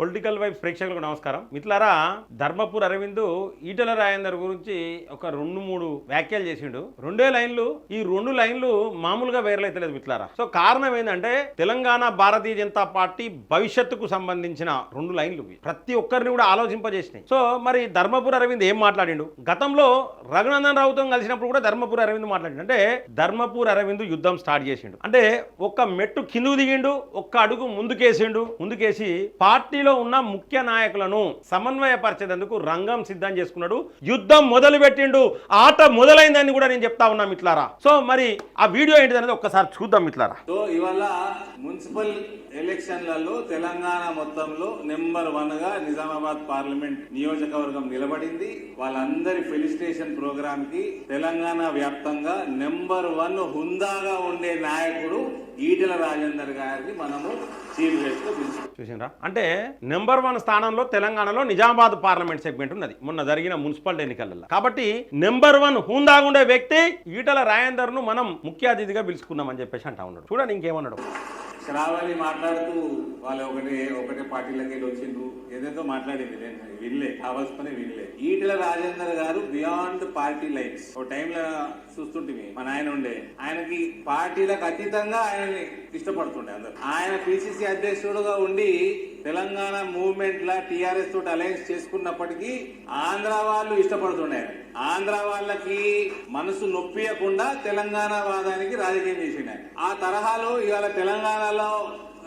Political vibes ప్రేక్షకులకు నమస్కారం. మిత్రులారా, ధర్మపురి అరవింద్ ఈటెల రాజేందర్ గురించి ఒక 2-3 వ్యాఖ్యలు చేసిండు. 2 లైన్లు. ఈ 2 లైన్లు మామూలుగా వైరల్ అయితే లేదు మిత్రులారా. సో కారణం ఏంటంటే తెలంగాణ భారతీయ జనతా పార్టీ భవిష్యత్తుకు సంబంధించిన 2 లైన్లు ప్రతి ఒక్కరిని కూడా ఆలోచింపజేసినాయి. సో మరి ధర్మపురి అరవింద్ ఏం మాట్లాడిండు? గతంలో రఘునందన్ రావుతో కలిసినప్పుడు కూడా ధర్మపురి అరవింద్ మాట్లాడిండు. అంటే ధర్మపురి అరవింద్ యుద్ధం స్టార్ట్ చేసిండు. అంటే ఒక్క మెట్టు కిందుకు దిగిండు, ఒక్క అడుగు ముందుకేసి పార్టీలో ఉన్న ముఖ్య నాయకులను సమన్వయపరిచేందుకు రంగం సిద్ధం చేసుకున్నాడు. యుద్ధం మొదలు పెట్టిండు. ఆట మొదలైందని కూడా నేను చెప్తా ఉన్నా మిత్రులారా. సో మరి ఆ వీడియో ఏంటిదనేది ఒక్కసారి చూద్దాం మిత్రులారా. సో ఇవాళ మున్సిపల్ ఎలక్షన్లలో తెలంగాణ మొత్తంలో నెంబర్ 1 గా నిజామాబాద్ పార్లమెంట్ నియోజకవర్గం నిలబడింది. వాళ్ళందరి ఫెలిసిటేషన్ ప్రోగ్రామ్ కి తెలంగాణ వ్యాప్తంగా నెంబర్ 1 హుందాగా ఉండే నాయకుడు ఈటెల రాజేందర్ గారిని మనము చీఫ్ గెస్ట్ గా పిలిచాం. చూసిండ్రా? అంటే నెంబర్ 1 స్థానంలో తెలంగాణలో నిజామాబాద్ పార్లమెంట్ సెగ్మెంట్ ఉన్నది మొన్న జరిగిన మున్సిపల్ ఎన్నికలలో. కాబట్టి నెంబర్ 1 హుందాగా ఉండే వ్యక్తి ఈటెల రాజేందర్ ను మనం ముఖ్య అతిథిగా పిలుచుకున్నామని చెప్పేసి అంటా ఉన్నాడు. చూడండి ఇంకేమన్నాడు. శ్రావణి మాట్లాడుతూ వాళ్ళు ఒకటే పార్టీలకి వచ్చిండ్రు, ఏదేదో మాట్లాడింది. నేను వినలే, కావాల్సుకునే వినలే. ఈటెల రాజేందర్ గారు బియాండ్ పార్టీ లైన్స్. ఓ టైంలో చూస్తుంటే మా నాయన ఉండే, ఆయనకి పార్టీలకు అతీతంగా ఆయనని ఇష్టపడుతుండే అందరు. ఆయన పిసిసి అధ్యక్షుడుగా ఉండి తెలంగాణ మూవ్మెంట్ లా టీఆర్ఎస్ తోటి అలయన్స్ చేసుకున్నప్పటికీ ఆంధ్ర వాళ్ళు ఇష్టపడుతుండే. ఆంధ్ర వాళ్ళకి మనసు నొప్పియకుండా తెలంగాణ వాదానికి రాజకీయం చేసిండు. ఆ తరహాలో ఇవాళ తెలంగాణలో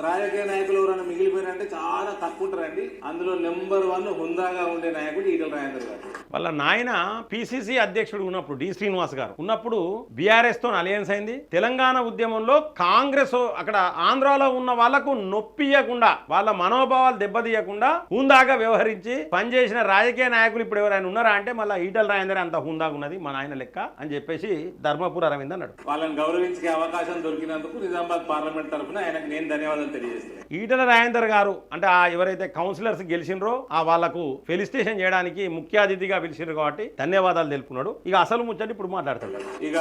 రాజకీయ నాయకులు ఎవరైనా మిగిలిపోయినంటే చాలా తక్కువ ఉంటారండి. అందులో నెంబర్ 1 హుందాగా ఉండే నాయకుడు ఈటెల రాజేందర్ గారు. వాళ్ళ నాయన పిసిసి అధ్యక్షుడు ఉన్నప్పుడు డి శ్రీనివాస్ గారు ఉన్నప్పుడు బీఆర్ఎస్ తో అలయన్స్ అయింది. తెలంగాణ ఉద్యమంలో కాంగ్రెస్ అక్కడ ఆంధ్రాలో ఉన్న వాళ్లకు నొప్పియకుండా, వాళ్ళ మనోభావాలు దెబ్బతీయకుండా హుందాగా వ్యవహరించి పనిచేసిన రాజకీయ నాయకులు ఇప్పుడు ఎవరైనా ఉన్నారా అంటే మళ్ళీ ఈటెల రాజేందర్ అంత హుందాగా ఉన్నది మా నాయన లెక్క అని చెప్పేసి ధర్మపురి అరవింద్ అన్నాడు. వాళ్ళని గౌరవించే అవకాశం దొరికినందుకు నిజామాబాద్ పార్లమెంట్ తరఫున ఆయనకు నేను ధన్యవాదాలు తెలియజేస్తున్నాను. ఈటెల రాజేందర్ గారు అంటే ఎవరైతే కౌన్సిలర్స్ గెలిచినరో వాళ్లకు ఫెలిసిటేషన్ చేయడానికి ముఖ్య అతిథిగా పిలిచినారు కాబట్టి ధన్యవాదాలు తెలుపుకున్నాడు. ఇక అసలు ముచ్చట ఇప్పుడు మాట్లాడతాడు. ఇక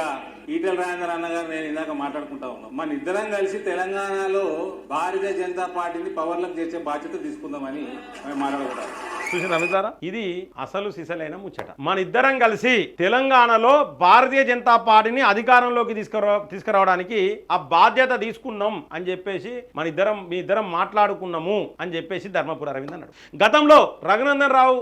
ఈటెల రాజేందర్ అన్నగారు నేను ఇందాక మాట్లాడుకుంటా ఉన్నాం. మన ఇద్దరం కలిసి తెలంగాణలో భారతీయ జనతా పార్టీని పవర్లకు చేర్చే బాధ్యత తీసుకుందామని మేము మాట్లాడుకుంటాం. చూసిన రవిదారా, ఇది అసలు సిసలైన ముచ్చట. మన ఇద్దరం కలిసి తెలంగాణలో భారతీయ జనతా పార్టీని అధికారంలోకి తీసుకురావడానికి ఆ బాధ్యత తీసుకున్నాం అని చెప్పేసి మీ ఇద్దరం మాట్లాడుకున్నాము అని చెప్పేసి ధర్మపురి అరవింద్ అన్నాడు. గతంలో రఘునందన్ రావు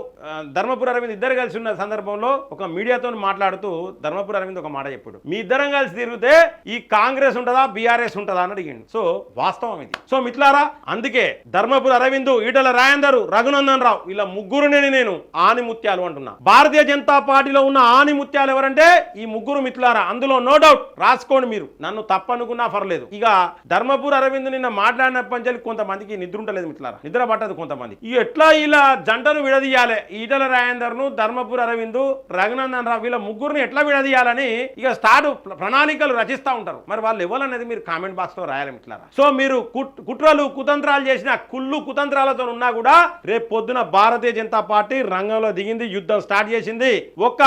ధర్మపురి అరవింద్ ఇద్దరు కలిసి ఉన్న సందర్భంలో ఒక మీడియాతో మాట్లాడుతూ ధర్మపురి అరవింద్ ఒక మాట చెప్పాడు. మీ ఇద్దరం కలిసి తిరిగితే ఈ కాంగ్రెస్ ఉంటుందా బీఆర్ఎస్ ఉంటుందా అని అడిగిండు. సో వాస్తవం ఇది. సో మిత్రులారా, అందుకే ధర్మపురి అరవింద్, ఈటెల రాజేందర్, రఘునందన్ రావు వీళ్ళ ముగ్గురుని నేను ఆనిముత్యాలు అంటున్నా. భారతీయ జనతా పార్టీలో ఉన్న ఆనిముత్యాలు ఎవరంటే ఈ ముగ్గురు మిత్రులారా. అందులో నో డౌట్ రాసుకోండి. మీరు నన్ను తప్పనుకున్నా పర్లేదు. ఇక ధర్మపురి అరవింద్ నిన్న మాట్లాడినప్పటి నుంచి కొంతమందికి నిద్ర ఉంటలేదు మిత్రులారా, నిద్ర పట్టదు కొంతమంది. ఎట్లా ఇలా జంటను విడదీయాలి, ఈటెల రాజేందర్ ను ధర్మపురి అరవింద్, రఘునందన్ రావు వీళ్ళ ముగ్గురిని ఎట్లా విడదీయాలని ఇక ప్రణాళికలు రచిస్తూ ఉంటారు. మరి వాళ్ళు ఎవరనేది మీరు కామెంట్ బాక్స్ లో రాయాలి మిత్రులారా. సో మీరు కుట్రలు కుతంత్రాలు చేసిన కుతంత్రాలతో ఉన్నా కూడా రేపు పొద్దున భారతీయ జనతా పార్టీ రంగంలో దిగింది, యుద్ధం స్టార్ట్ చేసింది. ఒక్క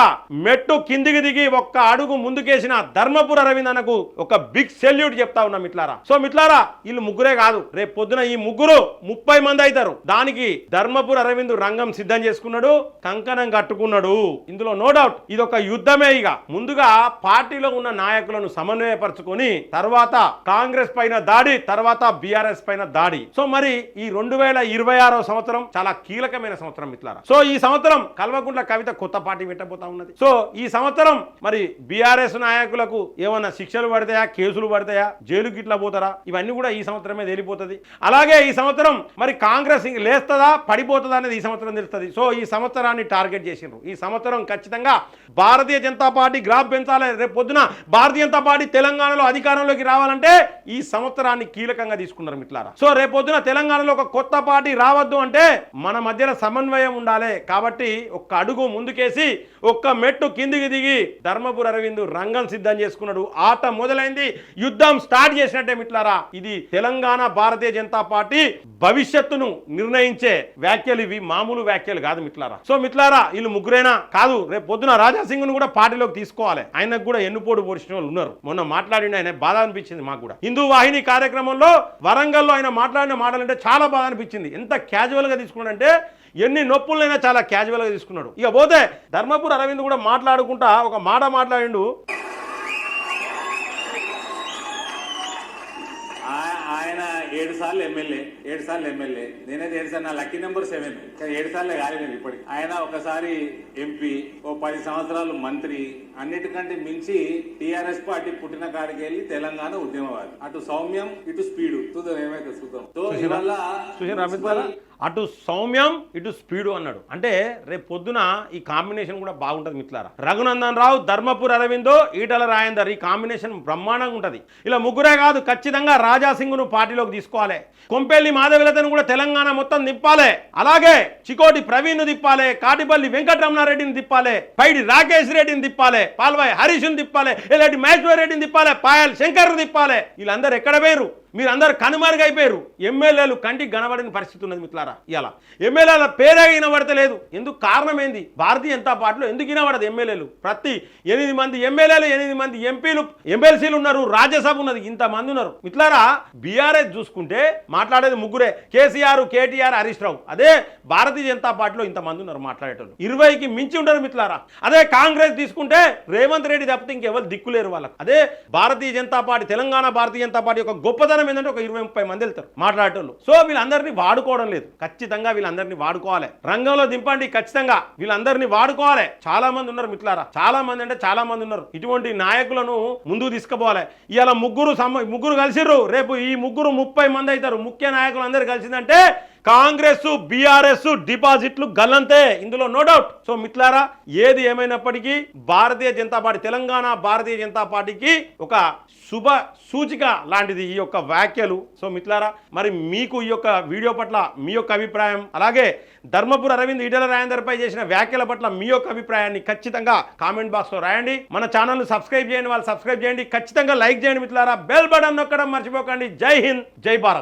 మెట్టు కిందికి దిగి ఒక్క అడుగు ముందుకేసిన ధర్మపురి అరవింద్ అన్నకు ఒక బిగ్ సెల్యూట్ చెప్తా ఉన్నాం మిత్రులారా. సో మిత్రులారా, వీళ్ళు ముగ్గురే కాదు, రేపు పొద్దున ఈ ముగ్గురు 30 మంది అవుతారు. దానికి ధర్మపురి అరవింద్ రంగం సిద్ధం చేసుకున్నాడు, కంకణం కట్టుకున్నాడు. ఇందులో నో డౌట్ ఇది ఒక యుద్ధమే. ఇక ముందుగా పార్టీలో ఉన్న నాయకులను సమన్వయపరచుకొని తర్వాత కాంగ్రెస్ పైన దాడి, తర్వాత బీఆర్ఎస్ పైన దాడి. సో మరి ఈ 2026వ సంవత్సరం చాలా కీలకమైన సంవత్సరం మిత్రులారా. సో ఈ సంవత్సరం కల్వకుంట్ల కవిత కొత్త పార్టీ పెట్టబోతా ఉన్నది. సో ఈ సంవత్సరం మరి బీఆర్ఎస్ నాయకులకు ఏమన్నా శిక్షలు పడతాయా, కేసులు పడతాయా, జైలుకి ఇట్లా పోతారా, ఇవన్నీ కూడా ఈ సంవత్సరమే తేలిపోతుంది. అలాగే ఈ సంవత్సరం మరి కాంగ్రెస్ లేస్తుందా పడిపోతుందా అనేది ఈ సంవత్సరం తెలుస్తుంది. సో ఈ సంవత్సరాన్ని టార్గెట్ చేసిండ్రు. ఈ సంవత్సరం ఖచ్చితంగా భారతీయ జనతా పార్టీ గ్రాఫ్ పెంచాలి. రేపు పొద్దున భారతీయ జనతా పార్టీ తెలంగాణలో అధికారంలోకి రావాలంటే ఈ సంవత్సరాన్ని కీలకంగా తీసుకున్నారు మిత్రులారా. సో రేపు పొద్దున తెలంగాణలో ఒక కొత్త పార్టీ రావద్దు అంటే మన మధ్యలో సమన్వయం ఉండాలి. కాబట్టి ఒక్క అడుగు ముందుకేసి ఒక్క మెట్టు కిందికి దిగి ధర్మపురి అరవింద్ రంగం సిద్ధం చేసుకున్నాడు. ఆట మొదలైంది, యుద్ధం స్టార్ట్ చేసినట్టే మిత్రులారా. ఇది తెలంగాణ భారతీయ జనతా పార్టీ భవిష్యత్తును నిర్ణయించే వ్యాఖ్యలు ఇవి, మామూలు వ్యాఖ్యలు కాదు మిత్రులారా. సో మిత్రులారా, వీళ్ళు ముగ్గురైనా కాదు, రేపు పొద్దున రాజాసింగ్ ను కూడా పార్టీలోకి తీసుకోవాలి. ఆయనకు కూడా ఎన్నుపోటు పొడిచిన వాళ్ళు ఉన్నారు. మొన్న మాట్లాడిన ఆయన బాధ అనిపించింది మాకు కూడా. హిందూ వాహిని కార్యక్రమంలో వరంగల్లో ఆయన మాట్లాడిన మాటలంటే చాలా బాధ అనిపించింది. ఎంత క్యాజువల్ గా తీసుకున్నాడంటే ఎన్ని నొప్పులైనా చాలా క్యాజువల్ గా తీసుకున్నాడు. ఇక పోతే ధర్మపురి అరవింద్ కూడా మాట్లాడుకుంటా ఒక మాట మాట్లాడిండు. ఆయన 7 సార్లు ఎమ్మెల్యే నేనైతే 7 సార్లు, నా లక్కీ నెంబర్ 7, కానీ 7 సార్లే కాలేదు ఇప్పటికి. ఆయన ఒకసారి ఎంపీ, ఓ 10 సంవత్సరాలు మంత్రి, అన్నిటికంటే మించి టిఆర్ఎస్ పార్టీ పుట్టిన కాడికి వెళ్ళి తెలంగాణ ఉద్యమవాది. అటు సౌమ్యం ఇటు స్పీడు, చూద్దాం ఏమైతే చూద్దాం. సో ఇవల్ల అటు సౌమ్యం ఇటు స్పీడు అన్నాడు. అంటే రేపు పొద్దున ఈ కాంబినేషన్ కూడా బాగుంటుంది మిత్రులారా. రఘునందన్ రావు, ధర్మపురి అరవిందో, ఈటల రాజేందర్, ఈ కాంబినేషన్ బ్రహ్మాండంగా ఉంటుంది. ఇలా ముగ్గురే కాదు, ఖచ్చితంగా రాజాసింగ్ ను పార్టీలోకి తీసుకోవాలి. కొంపెల్లి మాధవిలతను కూడా తెలంగాణ మొత్తం తిప్పాలి. అలాగే చికోటి ప్రవీణ్ ను తిప్పాలి, కాటిపల్లి వెంకటరమణారెడ్డిని తిప్పాలి, పైడి రాకేష్ రెడ్డిని తిప్పాలి, పాల్వాయి హరీష్ ని తిప్పాలి, ఇలాంటి మహేశ్వర్ రెడ్డిని తిప్పాలి, పాయల్ శంకర్ తిప్పాలి. వీళ్ళందరూ ఎక్కడ పోయారు? మీరందరూ కనుమరుగైపోయారు. ఎమ్మెల్యేలు కంటికి కనబడిన పరిస్థితి ఉన్నది మిత్రులారా. ఇలా ఎమ్మెల్యేల పేరే వినబడతలేదు. ఎందుకు? కారణం ఏంది? భారతీయ జనతా పార్టీలో ఎందుకు వినబడదు ఎమ్మెల్యేలు? ప్రతి 8 మంది ఎమ్మెల్యేలు, 8 మంది ఎంపీలు, ఎమ్మెల్సీలు ఉన్నారు, రాజ్యసభ ఉన్నది, ఇంతమంది ఉన్నారు మిత్రులారా. బీఆర్ఎస్ చూసుకుంటే మాట్లాడేది ముగ్గురే, కేసీఆర్, కేటీఆర్, హరీష్ రావు. అదే భారతీయ జనతా పార్టీలో ఇంతమంది ఉన్నారు మాట్లాడేటోళ్ళు, 20కి మించి ఉంటారు మిత్రులారా. అదే కాంగ్రెస్ తీసుకుంటే రేవంత్ రెడ్డి తప్పితే ఇంకెవరు దిక్కులేరు వాళ్ళకి. అదే భారతీయ జనతా పార్టీ, తెలంగాణ భారతీయ జనతా పార్టీ యొక్క గొప్పతనం ఏంటంటే ఒక 20-30 మంది వెళ్తారు మాట్లాడేటోళ్ళు. సో వీళ్ళందరినీ వాడుకోవడం లేదు. ఖచ్చితంగా వీళ్ళందరినీ వాడుకోవాలి, రంగంలో దింపండి. ఖచ్చితంగా వీళ్ళందరినీ వాడుకోవాలి. చాలా మంది ఉన్నారు మిత్రులారా, చాలా మంది అంటే చాలా మంది ఉన్నారు. ఇటువంటి నాయకులను ముందుకు తీసుకుపోవాలి. ఇవాళ ముగ్గురు కలిసిర్రు, రేపు ఈ ముగ్గురు 30 మంది అవుతారు. ముఖ్య నాయకులు అందరూ కలిసిందంటే కాంగ్రెస్, బీఆర్ఎస్ డిపాజిట్లు గల్లంతే, ఇందులో నో డౌట్. సో మిత్రులారా, ఏది ఏమైనప్పటికీ భారతీయ జనతా పార్టీ, తెలంగాణ భారతీయ జనతా పార్టీకి ఒక శుభ సూచిక లాంటిది ఈ యొక్క వ్యాఖ్యలు. సో మిత్రులారా, మరి మీకు ఈ యొక్క వీడియో పట్ల మీ యొక్క అభిప్రాయం, అలాగే ధర్మపురి అరవింద్, ఈటల రాజేందర్ పై చేసిన వ్యాఖ్యల పట్ల మీ యొక్క అభిప్రాయాన్ని ఖచ్చితంగా కామెంట్ బాక్స్ లో రాయండి. మన ఛానల్ సబ్స్క్రైబ్ చేయండి, వాళ్ళు సబ్స్క్రైబ్ చేయండి, ఖచ్చితంగా లైక్ చేయండి మిత్రులారా. బెల్ బటన్ నొక్కడం మర్చిపోకండి. జై హింద్, జై భారత్.